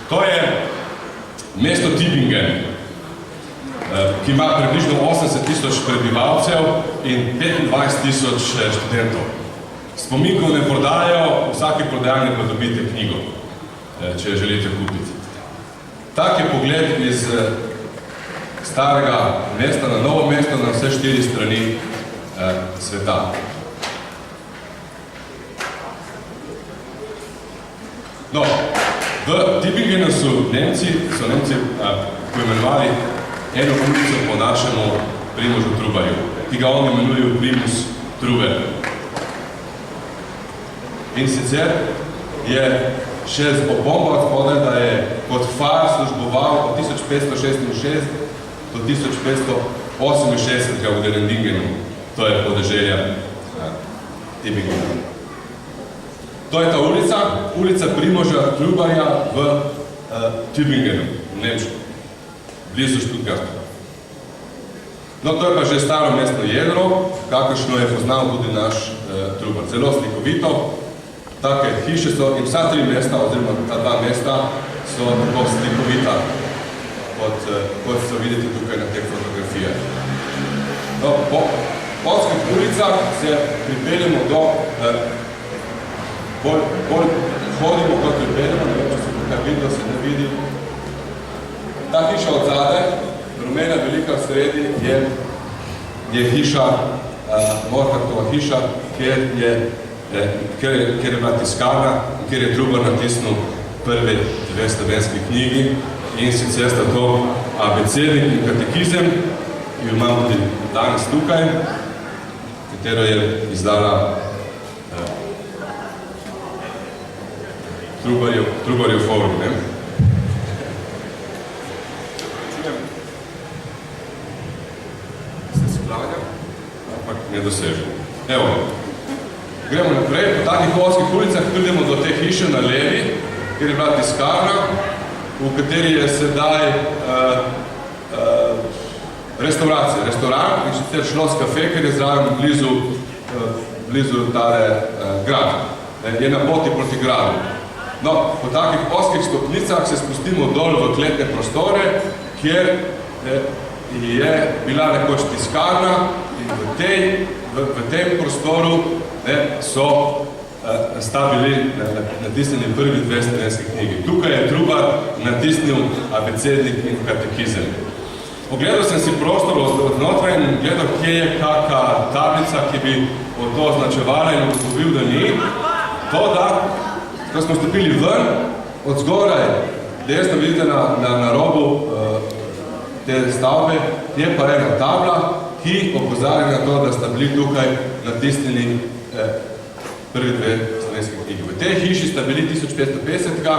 To je mesto Tübingen, ki ima približno 80.000 prebivalcev in 25.000 študentov. Spominkov ne prodajajo, vsaki prodajalni pa dobite knjigo, če jo želite kupiti. Tak je pogled iz starega mesta na novo mesto na vse 4 strani sveta. No, v Tübingenu so Nemci poimenovali eno ulico po našemu Primožu Trubarju, ki ga oni imenujejo Primus Trubar. In sicer je še z opombo odspodaj, da je kot far služboval od 1566 do 1568 v Derendingenu, to je podeželja Tübingena. To je ta ulica Primoža Trubarja v Tübingenu, v Nemčiji, blizu Stuttgarta. No, to je pa že staro mestno jedro, kakršno je poznal tudi naš Trubar. Zelo slikovito, take hiše so in vsa 3 mesta, oziroma ta 2 mesta, so tako slikovita, kot so videti tukaj na teh fotografijah. No, po Polskih ulicah se pripeljemo do bolj hodimo, kot pripeljemo, ne vem, če se tukaj vidi, da se ne vidi. Ta hiša od zadaj, rumena velika v sredi, je hiša, Morhartova hiša, kjer je bila tiskarna, kjer je Trubar natisnil prve 2 slovenski knjigi, in sicer sta to Abecednik in Katekizem, ki jo imam tudi danes tukaj, katero je izdala Trubarjev forum. Se sklanjam, ampak ne dosežem. Evo, gremo naprej. Po takih polskih ulicah pridemo do te hiše na levi, kjer je bila tiskarna, v kateri je sedaj restauracija, restaurant, in sicer Schloss Cafe, ker je zraven blizu tale grad. Je na poti proti gradu. No, po takih polskih stopnicah se spustimo dol v kletne prostore, kjer je bila nekoč tiskarna, in v tem prostoru sta bili natisnjeni prvi 2 slovenski knjigi. Tukaj je Trubar natisnil Abecednik in Katekizem. Pogledal sem si prostor odnotraj in gledal, kje je kakšna tablica, ki bi to označevala, in ugotovil, da ni. To, da, ko smo stopili ven, od zgoraj, desno vidite na robu te stavbe, je pa ena tabla, ki opozarja na to, da sta bili tukaj natisnjeni prvi 2 slovenski knjigi. V tej hiši sta bili 1550-ga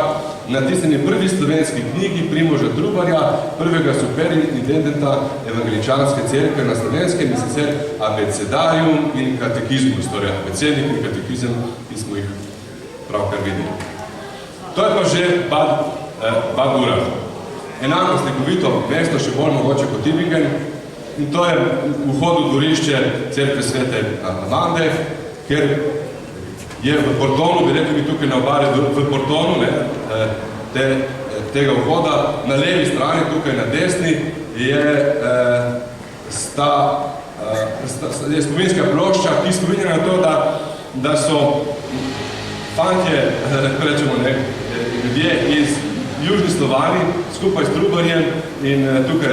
natisnjeni prvi slovenski knjigi Primoža Trubarja, prvega superintendenta evangeličanske cerkve na slovenskem, in sicer Abecedarium in Katekizmus, torej Abecednik in Katekizem, ki smo jih pravkar videli. To je pa že Bad Urach. Enako slikovito mesto, še bolj mogoče kot Tübingen, in to je vhod v dvorišče cerkve Svete Amande, ker je v Portonu, bi rekli mi tukaj na obali, v Portonu tega vhoda, na levi strani, tukaj na desni, je spominska plošča, ki spominja na to, da so fantje, rečemo ljudje iz Južni Slovani, skupaj s Trubarjem, in tukaj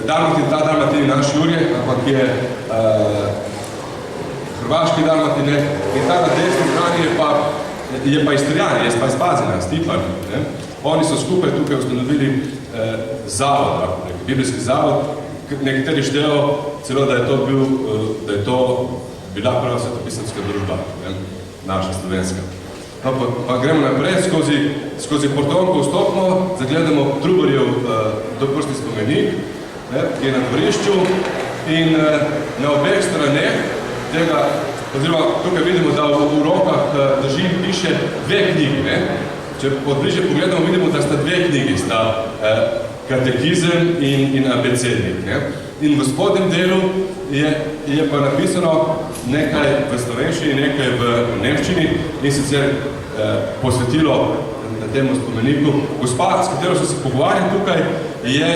Dalmatin, ta Dalmatin je naš Jurje, ampak je hrvaški Dalmatin, in ta na desni strani je pa Istrijan, je pa iz Pazina, Stipan. Oni so skupaj tukaj ustanovili zavod, biblijski zavod, nekateri štejo celo, da je to bila prva svetopisanska družba, naša slovenska. No, pa gremo naprej, skozi portonko vstopno, zagledamo Trubarjev doprstni spomenik, ki je na dvorišču, in na obeh straneh tega, oziroma tukaj vidimo, da v rokah drži in piše 2 knjigi. Če odbliže pogledamo, vidimo, da sta 2 knjigi, sta Katekizem in Abecednik. In v spodnjem delu je pa napisano nekaj v slovenščini, nekaj v nemščini, in sicer posvetilo na tem spomeniku. Gospa, s katero so se pogovarjali tukaj, je,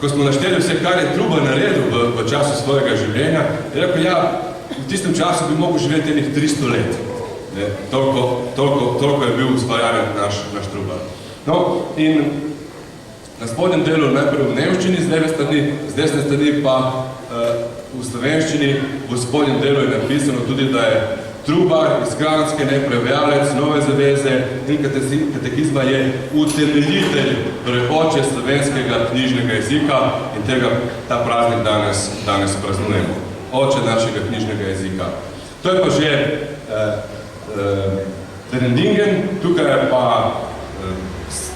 ko smo našteli vse, kar je Trubar naredil v času svojega življenja, je rekel, ja, v tistem času bi mogel živeti enih 300 let. Toliko je bil ustvarjalen naš Trubar. No, in na spodnjem delu najprej v nemščini, z leve strani, z desne strani pa v slovenščini, v spodnjem delu je napisano tudi, da je Trubar iz Kranjske, prevajalec Nove zaveze in katekizma je utemeljitelj, torej oče slovenskega knjižnega jezika in ta praznik danes praznujemo. Oče našega knjižnega jezika. To je pa že Terendingen, tukaj je pa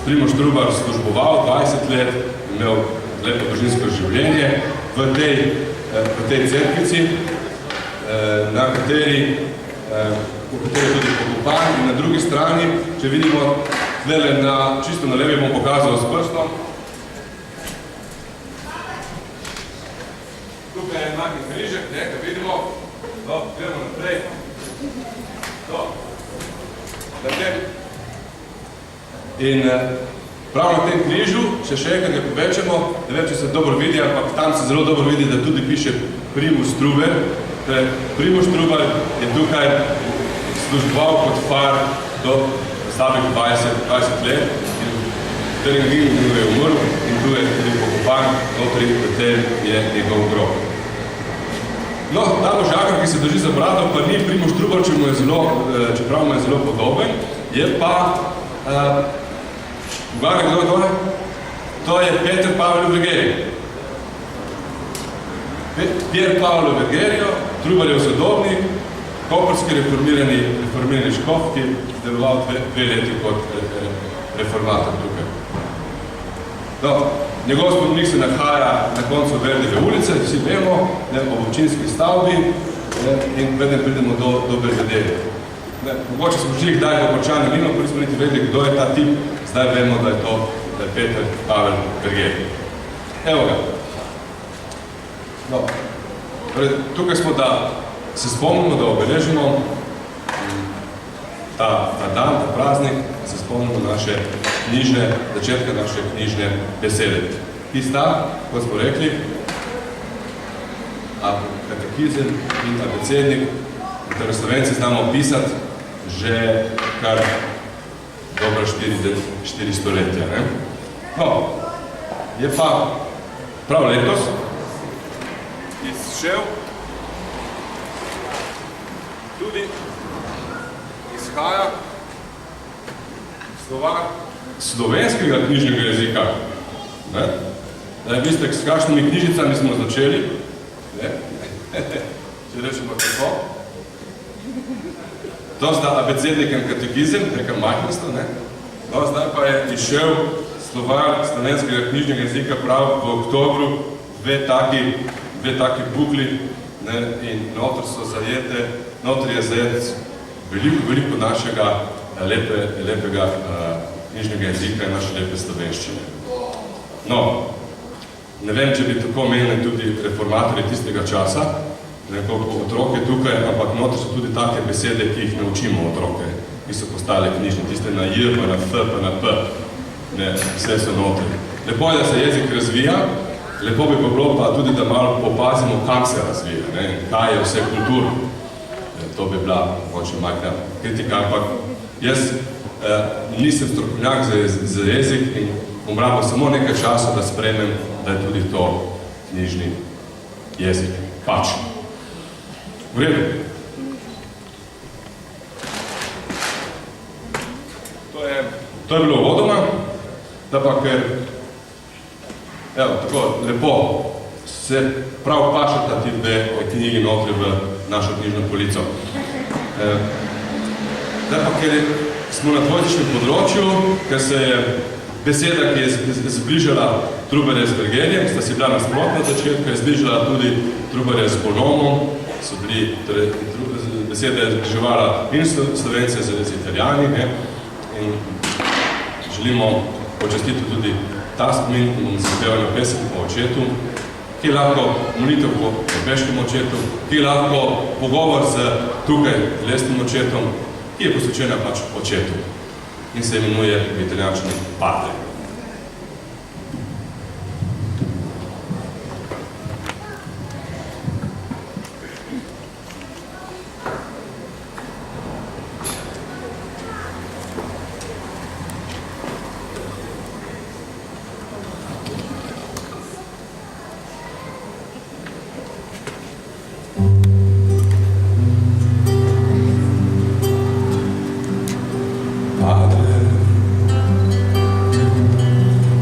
Primož Trubar služboval 20 let, imel lepo družinsko življenje v tej cerkvici, v kateri je tudi pokopan. In na drugi strani, če vidimo, čisto na levi bom pokazal s prstom. Tukaj je enaki križek, ga vidimo. Gremo naprej. In prav na tem križu, še enkrat ga povečamo, ne vem, če se dobro vidi, ampak tam se zelo dobro vidi, da tudi piše Primož Trubar. Primož Trubar je tukaj služboval kot far do slabih 20 let in v Terendingen je umrl in tu je tudi pokopan, notri v tem je njegov grob. No, ta možakar, ki se drži za brado, pa ni Primož Trubar, čeprav mu je zelo podoben, je pa Ugane, kdo je to? To je Peter Pavle Vergerijo. Pier Pavle Vergerijo, Trubarjev sodobnik, koprski reformirani škof, ki je deloval 2 leti kot reformator tukaj. No, njegov spomenik se nahaja na koncu Verdijeve ulice, vsi vemo, ob občinski stavbi in preden pridemo do Belvedere. Mogoče smo žili kdaj v Korčani mimo, ko nismo niti vedeli, kdo je ta tip, zdaj vemo, da je Peter Pavel Vergerijo. Evo ga. No, tukaj smo, da se spomnimo, da obeležimo ta dan, ta praznik, da se spomnimo začetka naše knjižne besede. Ki sta, kot smo rekli, katekizem in abecednik, katero Slovenci znamo pisati že kar dobro 400 letja. No, je pa prav letos izšel tudi izhaja slovar slovenskega knjižnega jezika. Veste, s kakšnimi knjižicami smo začeli? Če rečemo tako. To sta abecednik in katekizem, neka majhnost, no, zdaj pa je izšel slovar slovenskega knjižnega jezika prav v oktobru, dve taki bukli in notri je zajet veliko našega lepega knjižnega jezika in naše lepe slovenščine. No, ne vem, če bi tako menili tudi reformatorji tistega časa, koliko otroke tukaj, ampak notri so tudi take besede, ki jih naučimo otroke, ki so postale knjižne, tiste na J, pa na F, pa na P, vse so notri. Lepo je, da se jezik razvija, lepo bi pa bilo pa tudi, da malo popazimo, kam se razvija, kaj je vse kulturno. To bi bila mogoče majhna kritika, ampak jaz nisem strokovnjak za jezik in bom rabil samo nekaj časa, da spremem, da je tudi to knjižni jezik. Pač. V redu. To je bilo uvodoma, da pa ker tako lepo se prav pašata ti dve knjigi notri v našo knjižno polico. Da pa ker smo na dvojezičnem področju, ker se je beseda, ki je zbližala Trubarja z Vergerijem, sta si bila nasprotna začetka, je zbližala tudi Trubarja z Bonomom, so bili, torej beseda je zbliževala in Slovence z Italijani, in želimo počastiti tudi ta spomin, ki bomo se pevali pesem po očetu, ki je lahko molitev po nebeškem očetu, ki je lahko pogovor z tukaj lesnim očetom, ki je posvečena pač očetu. insieme a noi в италианщине Padre.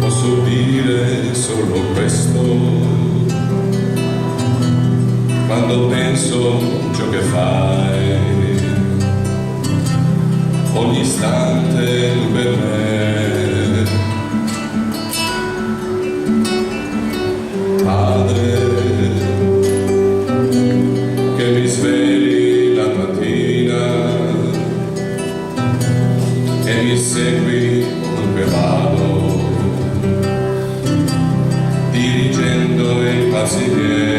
Posso dire solo questo quando penso ciò che fai, ogni istante per me. Padre, che mi svegli la mattina e mi segui dove vado, dirigendo i passi miei.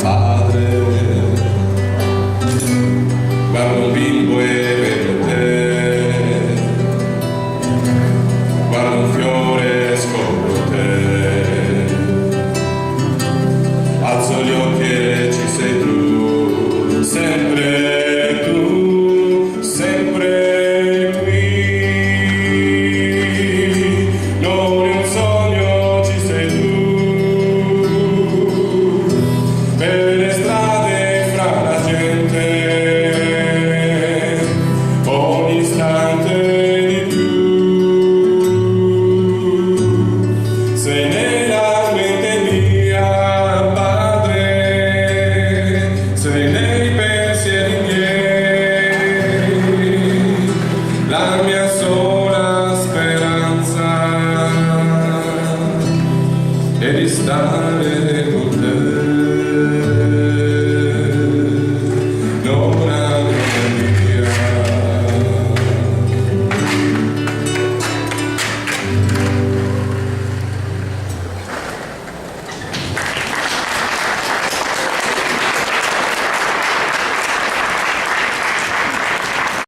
Padre, guardo un bimbo e vedo te, guardo un fiore e scopro te, alzo gli occhi e ci sei tu, sempre tu, sempre. La mia sola speranza è di stare